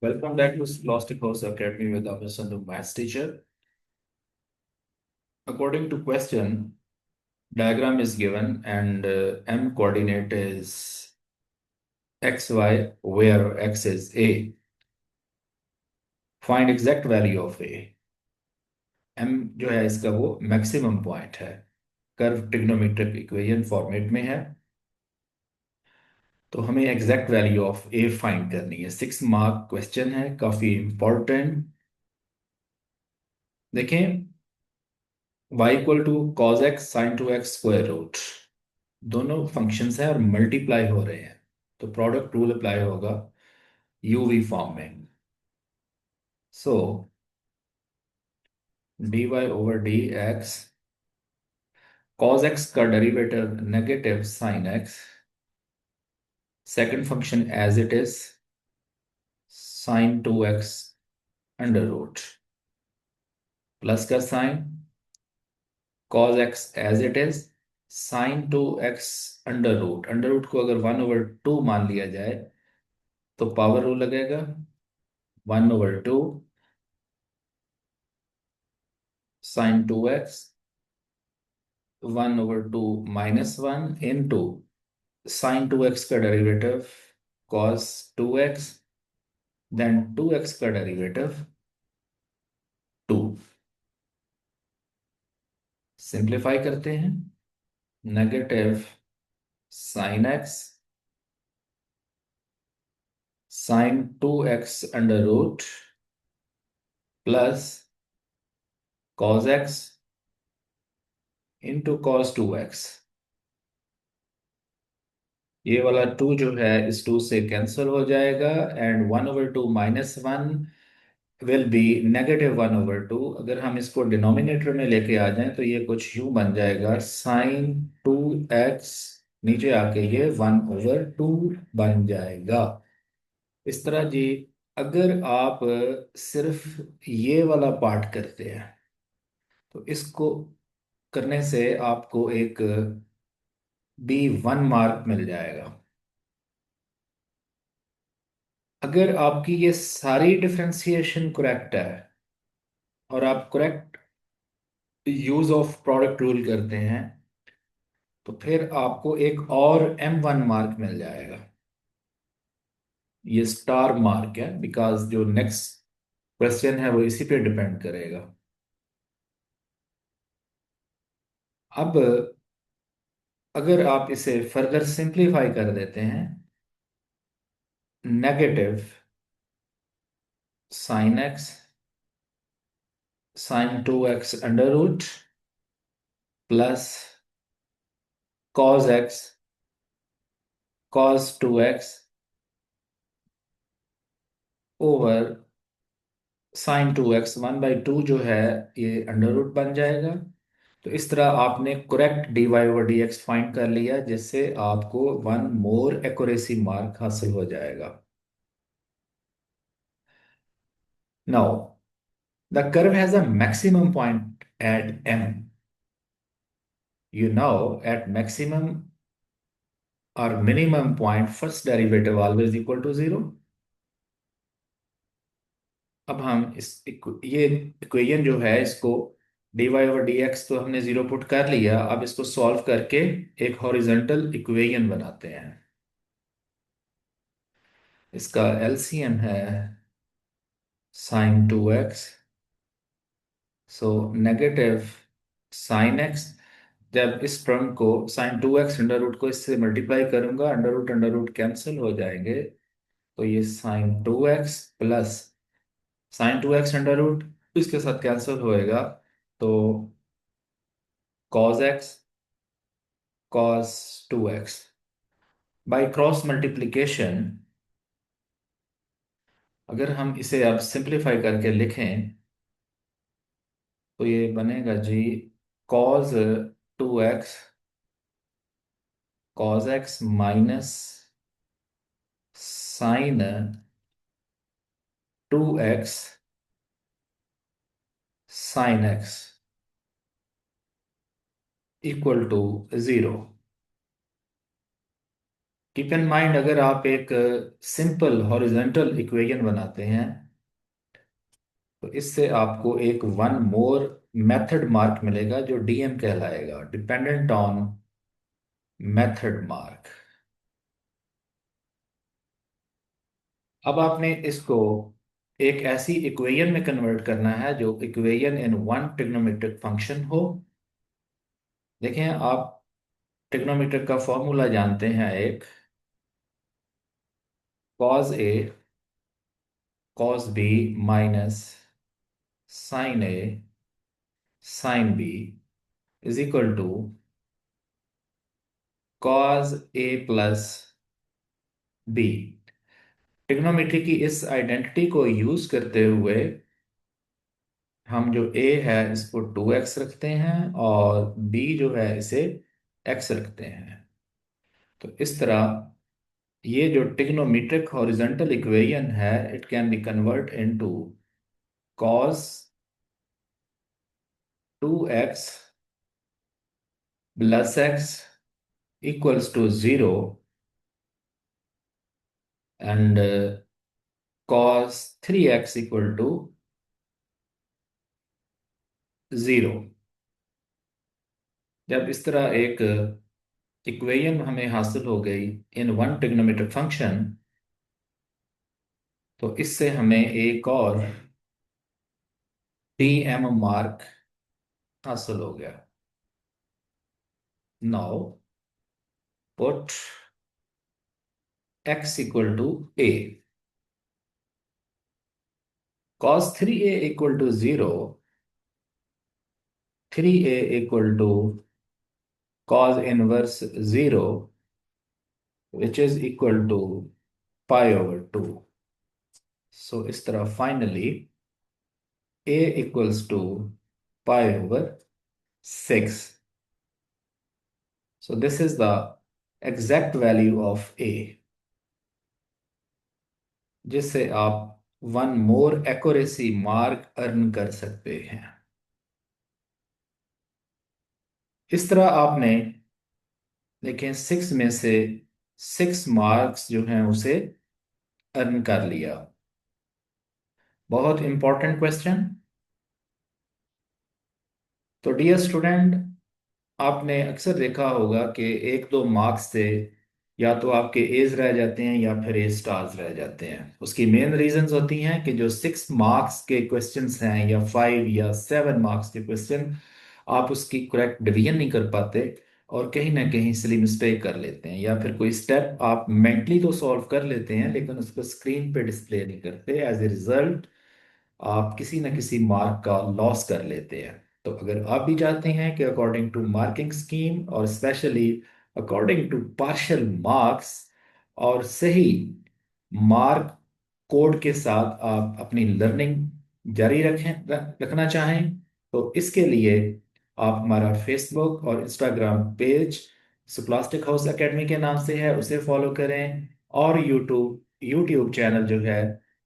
Welcome back to Scholastic House Academy with our Sandhu maths teacher. According to question, diagram is given and m coordinate is xy, where x is a. Find exact value of a. m जो है इसका वो maximum point है। Curve trigonometric equation format में है, तो हमें exact value of A find करनी है। 6 मार्क क्वेश्चन है, काफी इंपॉर्टेंट। देखें, y equal to cos x sine two x square root, दोनों फंक्शंस हैं और मल्टीप्लाई हो रहे हैं, तो प्रोडक्ट रूल अप्लाई होगा यूवी फॉर्म में। So d y over d x, cos x का derivative negative sine x, second function as it is sine two x under root, plus का sine cos x as it is sine two x under root को अगर 1/2 मान लिया जाए तो power rule लगेगा 1/2 sine two x 1/2 -1 into sine two x का derivative cos 2x, then 2x का डेरिवेटिव 2। सिंप्लीफाई करते हैं, negative sine x sine 2x under root plus cos x into cos 2x। ये वाला 2 जो है इस 2 से कैंसिल हो जाएगा एंड 1/2 -1 विल बी -1/2। अगर हम इसको डिनोमिनेटर में लेके आ जाएं तो ये कुछ यूं बन जाएगा साइन 2x, नीचे आके ये 1/2 बन जाएगा। इस तरह जी, अगर आप सिर्फ ये वाला पार्ट करते हैं तो इसको करने से आपको एक B1 मार्क मिल जाएगा। अगर आपकी ये सारी डिफरेंशिएशन करेक्ट है और आप correct use of product rule करते हैं तो फिर आपको एक और M1 मार्क मिल जाएगा। ये स्टार मार्क है बिकॉज जो नेक्स्ट क्वेश्चन है वो इसी पे डिपेंड करेगा। अब अगर आप इसे फर्दर सिंप्लीफाई कर देते हैं, negative sine x sine 2x under root plus cos x cos 2x over sine 2x 1/2 जो है ये अंडर रूट बन जाएगा। तो इस तरह आपने correct d y over d x find कर लिया, जिससे आपको 1 मोर एक्यूरेसी मार्क हासिल हो जाएगा। Now the curve has a maximum point at m। You know at maximum or minimum point first derivative always equal to 0। अब हम ये इक्वेशन जो है इसको d y over d x तो हमने 0 पुट कर लिया। अब इसको सॉल्व करके एक हॉरिजॉन्टल इक्वेशन बनाते हैं। इसका एलसीएम है sine 2x, so negative sine x. जब इस टर्म को साइन 2x अंडर रूट को इससे मल्टीप्लाई करूंगा, अंडर रूट कैंसिल हो जाएंगे, तो ये sine 2x plus sine 2x under root इसके साथ कैंसिल होएगा, तो cos x cos 2x by cross multiplication. अगर हम इसे अब सिंप्लीफाई करके लिखें तो ये बनेगा जी cos 2x cos x minus sine 2x sine x equal to 0। Keep in mind, अगर आप एक सिंपल हॉरिजॉन्टल इक्वेशन बनाते हैं तो इससे आपको एक वन मोर मेथड मार्क मिलेगा जो डीएम कहलाएगा, डिपेंडेंट ऑन मेथड मार्क। अब आपने इसको एक ऐसी इक्वेशन में कन्वर्ट करना है जो equation in one trigonometric function हो। देखें, आप ट्रिग्नोमेट्रिक का फॉर्मूला जानते हैं, एक cos a cos b minus sine a sine b is equal to cos a plus b. Trigonometry की इस आइडेंटिटी को यूज करते हुए हम जो a है इसको 2x रखते हैं और b जो है इसे x रखते हैं। तो इस तरह ये जो ट्रिग्नोमेट्रिक हॉरिजॉन्टल इक्वेशन है, it can be convert into cos 2x plus x equals to 0 and cos 3x equal to 0। जब इस तरह एक इक्वेशन हमें हासिल हो गई इन वन ट्रिग्नोमेट्रिक फंक्शन, तो इससे हमें एक और डीएम मार्क हासिल हो गया। Now put x equal to a, cos 3a equal to 0, 3a equal to cos inverse 0 which is equal to pi over 2। So इस तरह finally a equals to pi over 6। So this is the exact value of a, जिससे आप one more accuracy mark earn कर सकते हैं। इस तरह आपने देखें 6 में से 6 मार्क्स जो हैं उसे अर्न कर लिया। बहुत इंपॉर्टेंट क्वेश्चन। तो डियर स्टूडेंट, आपने अक्सर देखा होगा कि एक दो मार्क्स से या तो आपके एज रह जाते हैं या फिर ए स्टार्स रह जाते हैं। उसकी मेन रीजंस होती हैं कि जो 6 मार्क्स के क्वेश्चंस हैं या 5 या 7 मार्क्स के क्वेश्चन, आप उसकी करेक्ट डिवीजन नहीं कर पाते और कहीं ना कहीं सिली मिस्टेक कर लेते हैं, या फिर कोई स्टेप आप मेंटली तो सॉल्व कर लेते हैं लेकिन उसको स्क्रीन पे डिस्प्ले नहीं करते। एज ए रिजल्ट आप किसी न किसी मार्क का लॉस कर लेते हैं। तो अगर आप भी चाहते हैं कि अकॉर्डिंग टू मार्किंग स्कीम और specially according to partial marks और सही मार्क कोड के साथ आप अपनी लर्निंग जारी रखना चाहें, तो इसके लिए आप हमारा फेसबुक और Instagram page scholastic house academy के नाम से है उसे फॉलो करें, और यूट्यूब यूट्यूब चैनल जो है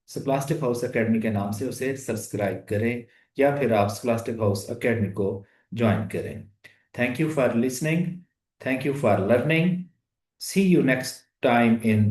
स्कॉलास्टिक हाउस एकेडमी के नाम से उसे सब्सक्राइब करें, या फिर आप स्कॉलास्टिक हाउस एकेडमी को ज्वाइन करें। Thank you for listening, thank you for learning, see you next time in